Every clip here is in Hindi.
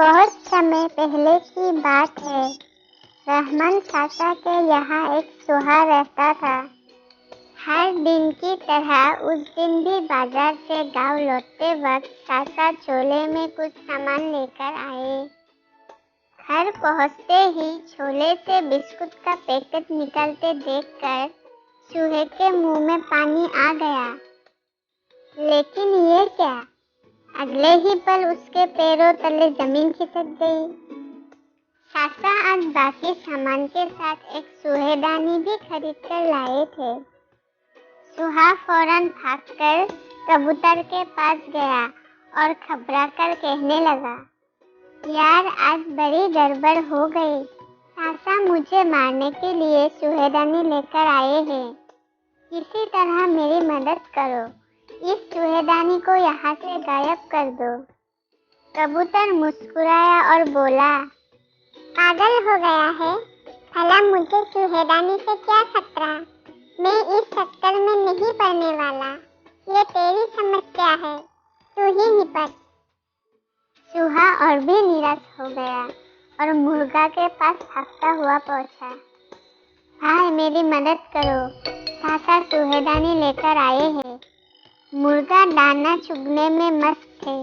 बहुत समय पहले की बात है। रहमान चाचा के यहाँ एक सुहा रहता था। हर दिन की तरह उस दिन भी बाजार से गांव लौटते वक्त चाचा छोले में कुछ सामान लेकर आए। घर पहुँचते ही छोले से बिस्कुट का पैकेट निकालते देखकर चूहे के मुंह में पानी आ गया। लेकिन ये क्या? अगले ही पल उसके पैरों तले जमीन खिसक गई। चाचा आज बाकी सामान के साथ एक चूहेदानी भी खरीद कर लाए थे। चूहा फौरन भागकर कबूतर के पास गया और घबराकर कहने लगा, यार आज बड़ी गड़बड़ हो गई। चाचा मुझे मारने के लिए चूहेदानी लेकर आए हैं। किसी तरह मेरी मदद करो। इस चूहेदानी को यहाँ से गायब कर दो। कबूतर मुस्कुराया और बोला, पागल हो गया है? भला मुझे चूहेदानी से क्या खतरा? मैं इस चक्कर में नहीं पड़ने वाला। ये तेरी समस्या है, तू ही निपट। चूहा और भी निराश हो गया और मुर्गा के पास भागता हुआ पहुंचा। भाई मेरी मदद करो, चाचा चूहेदानी लेकर आए हैं। मुर्गा दाना चुगने में मस्त थे।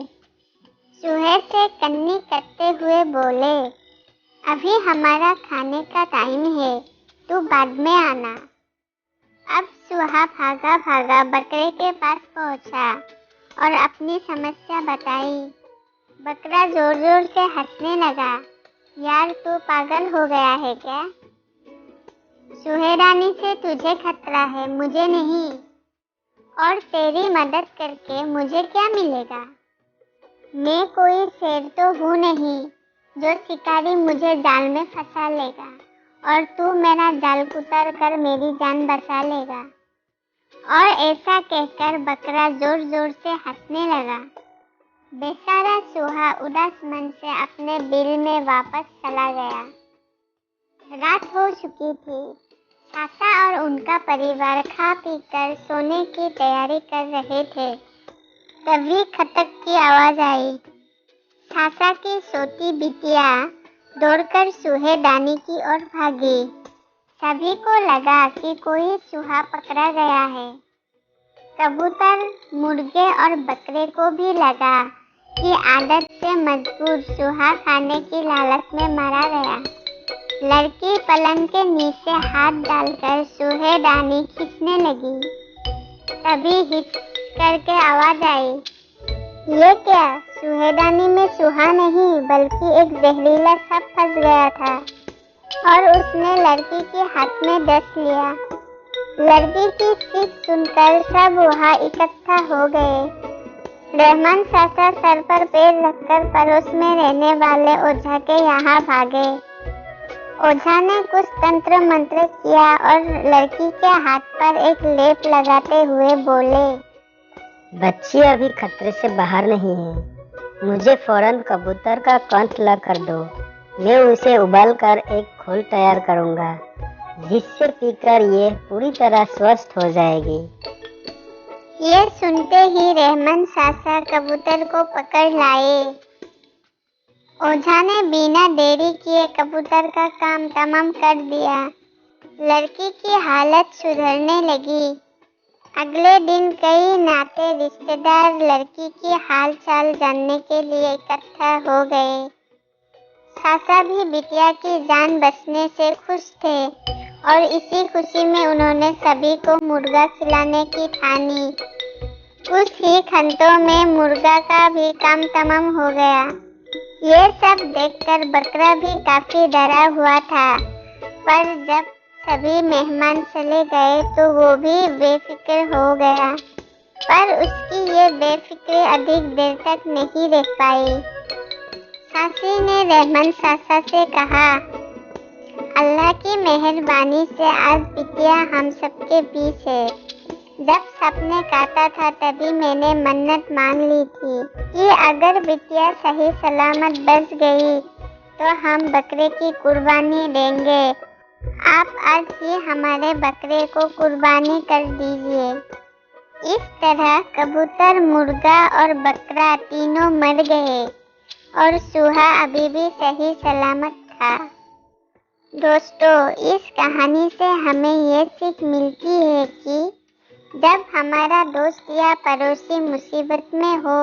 चूहे से कन्नी करते हुए बोले, अभी हमारा खाने का टाइम है, तू बाद में आना। अब चूहा भागा भागा बकरे के पास पहुंचा और अपनी समस्या बताई। बकरा जोर जोर से हंसने लगा, यार तू पागल हो गया है क्या? चूहेदानी से तुझे खतरा है, मुझे नहीं। और तेरी मदद करके मुझे क्या मिलेगा? मैं कोई शेर तो हूँ नहीं जो शिकारी मुझे जाल में फंसा लेगा और तू मेरा जाल उतार कर मेरी जान बचा लेगा। और ऐसा कहकर बकरा जोर जोर से हंसने लगा। बेचारा चूहा उदास मन से अपने बिल में वापस चला गया। रात हो चुकी थी। चाचा और उनका परिवार खा पीकर सोने की तैयारी कर रहे थे। तभी खटक की आवाज आई। चाचा की सोती बिटिया दौड़कर चूहेदानी की ओर भागी। सभी को लगा कि कोई चूहा पकड़ा गया है। कबूतर, मुर्गे और बकरे को भी लगा कि आदत से मजबूर चूहा खाने की लालच में मारा गया। लड़की पलंग के नीचे हाथ डालकर चूहेदानी खींचने लगी। तभी हिच करके आवाज आई, ये क्या? चूहेदानी में चूहा नहीं बल्कि एक जहरीला सांप फंस गया था और उसने लड़की के हाथ में डस लिया। लड़की की चीख सुनकर सब वहाँ इकट्ठा हो गए। रहमान चाचा सर पर पैर रखकर पड़ोस में रहने वाले ओझा के यहाँ भागे। ओझा ने कुछ तंत्र मंत्र किया और लड़की के हाथ पर एक लेप लगाते हुए बोले, बच्ची अभी खतरे से बाहर नहीं है। मुझे फौरन कबूतर का कंठ ला कर दो। मैं उसे उबाल कर एक घोल तैयार करूंगा जिससे पीकर ये पूरी तरह स्वस्थ हो जाएगी। ये सुनते ही रहमान चाचा कबूतर को पकड़ लाए। ओझा ने बिना देरी किए कबूतर का काम तमाम कर दिया। लड़की की हालत सुधरने लगी। अगले दिन कई नाते रिश्तेदार लड़की की हाल चाल जानने के लिए इकट्ठा हो गए। चाचा भी बिटिया की जान बचने से खुश थे और इसी खुशी में उन्होंने सभी को मुर्गा खिलाने की ठानी। कुछ ही घंटों में मुर्गा का भी काम तमाम हो गया। ये सब देखकर बकरा भी काफी डरा हुआ था, पर जब सभी मेहमान चले गए तो वो भी बेफिक्र हो गया। पर उसकी ये बेफिक्री अधिक देर तक नहीं रह पाई। सासी ने रहमान चाचा से कहा, अल्लाह की मेहरबानी से आज बिटिया हम सबके बीच है। जब सपने काटा था तभी मैंने मन्नत मांग ली थी कि अगर बिटिया सही सलामत बच गई तो हम बकरे की कुर्बानी देंगे। आप आज ही हमारे बकरे को कुर्बानी कर दीजिए। इस तरह कबूतर, मुर्गा और बकरा तीनों मर गए। और सुहा अभी भी सही सलामत था। दोस्तों, इस कहानी से हमें ये सीख मिलती है कि जब हमारा दोस्त या पड़ोसी मुसीबत में हो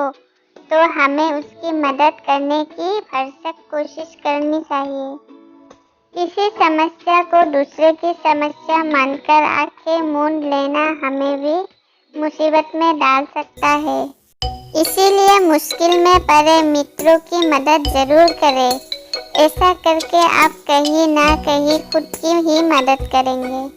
तो हमें उसकी मदद करने की भरसक कोशिश करनी चाहिए। किसी समस्या को दूसरे की समस्या मानकर आंखें मूंद लेना हमें भी मुसीबत में डाल सकता है। इसीलिए मुश्किल में पड़े मित्रों की मदद जरूर करें। ऐसा करके आप कहीं ना कहीं खुद की ही मदद करेंगे।